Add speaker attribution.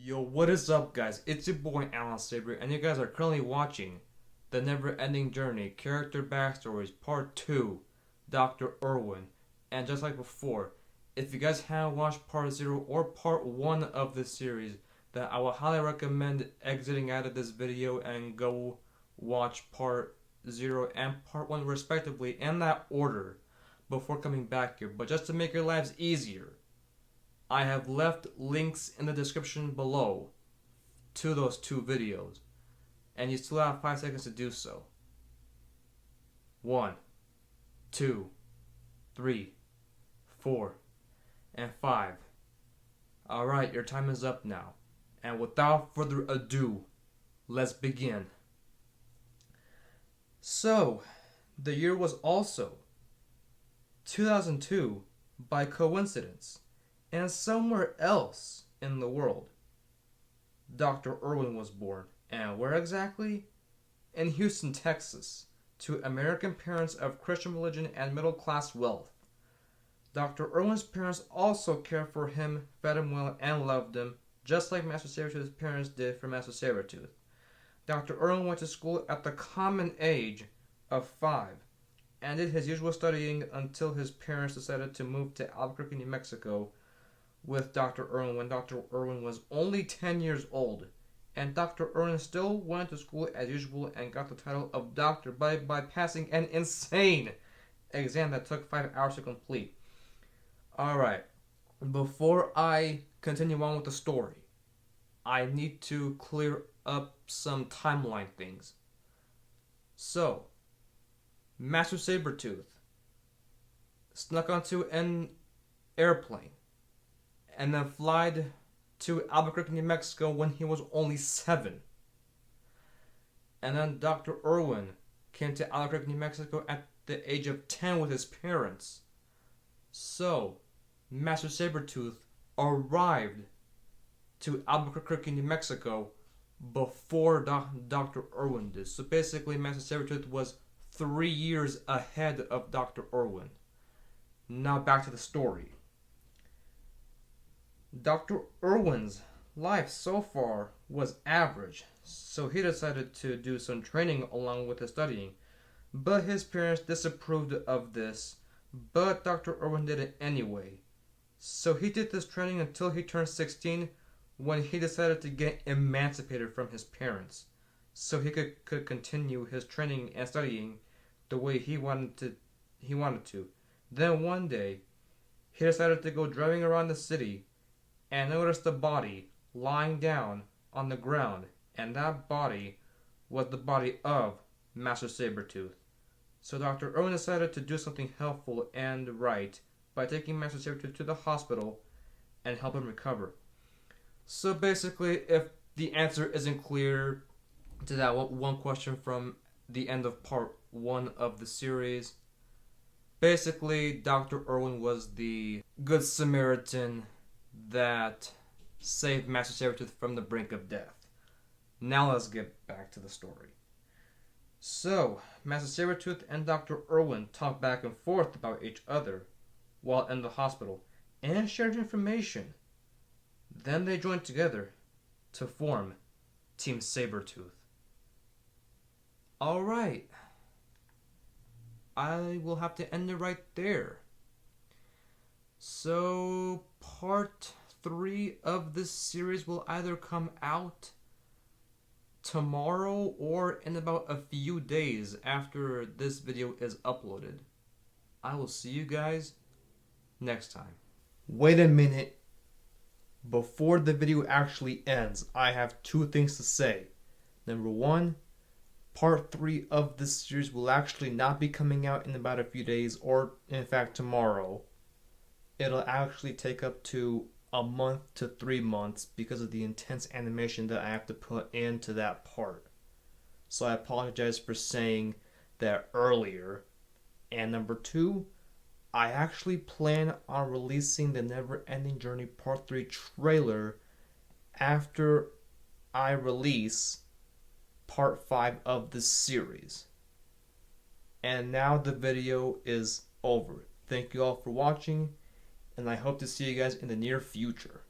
Speaker 1: Yo, what is up, guys? It's your boy Alan Saber, and you guys are currently watching The Never-Ending Journey, Character Backstories, Part 2, Dr. Erwin. And just like before, if you guys haven't watched Part 0 or Part 1 of this series, then I would highly recommend exiting out of this video and go watch Part 0 and Part 1 respectively in that order before coming back here. But just to make your lives easier, I have left links in the description below to those two videos, and you still have 5 seconds to do so. 1, 2, 3, 4, and 5. Alright, your time is up now. And without further ado, let's begin. So, the year was also 2002 by coincidence. And somewhere else in the world, Dr. Erwin was born. And where exactly? In Houston, Texas, to American parents of Christian religion and middle-class wealth. Dr. Erwin's parents also cared for him, fed him well, and loved him, just like Master Sabretooth's parents did for Master Sabretooth. Dr. Erwin went to school at the common age of 5 and did his usual studying until his parents decided to move to Albuquerque, New Mexico, with Dr. Erwin when Dr. Erwin was only 10 years old. And Dr. Erwin still went to school as usual and got the title of doctor by passing an insane exam that took 5 hours to complete. Alright, before I continue on with the story, I need to clear up some timeline things. So, Master Sabretooth snuck onto an airplane and then flied to Albuquerque, New Mexico when he was only 7. And then Dr. Erwin came to Albuquerque, New Mexico at the age of 10 with his parents. So, Master Sabretooth arrived to Albuquerque, New Mexico before Dr. Erwin did. So basically, Master Sabretooth was 3 years ahead of Dr. Erwin. Now back to the story. Dr. Erwin's life so far was average, so he decided to do some training along with his studying. But his parents disapproved of this, but Dr. Erwin did it anyway. So he did this training until he turned 16, when he decided to get emancipated from his parents, so he could continue his training and studying the way he wanted to. Then one day, he decided to go driving around the city and noticed a body lying down on the ground, and that body was the body of Master Sabretooth. So Dr. Erwin decided to do something helpful and right by taking Master Sabretooth to the hospital and help him recover. So basically, if the answer isn't clear to that one question from the end of part 1 of the series, basically Dr. Erwin was the Good Samaritan that saved Master Sabretooth from the brink of death. Now let's get back to the story. So, Master Sabretooth and Dr. Erwin talked back and forth about each other while in the hospital and shared information. Then they joined together to form Team Sabretooth. Alright, I will have to end it right there. So, part 3 of this series will either come out tomorrow or in about a few days after this video is uploaded. I will see you guys next time. Wait a minute. Before the video actually ends, I have 2 things to say. Number 1, part 3 of this series will actually not be coming out in about a few days, or in fact tomorrow. It'll actually take up to a month to 3 months because of the intense animation that I have to put into that part. So I apologize for saying that earlier. And number 2, I actually plan on releasing the Neverending Journey Part 3 trailer after I release Part 5 of this series. And now the video is over. Thank you all for watching, and I hope to see you guys in the near future.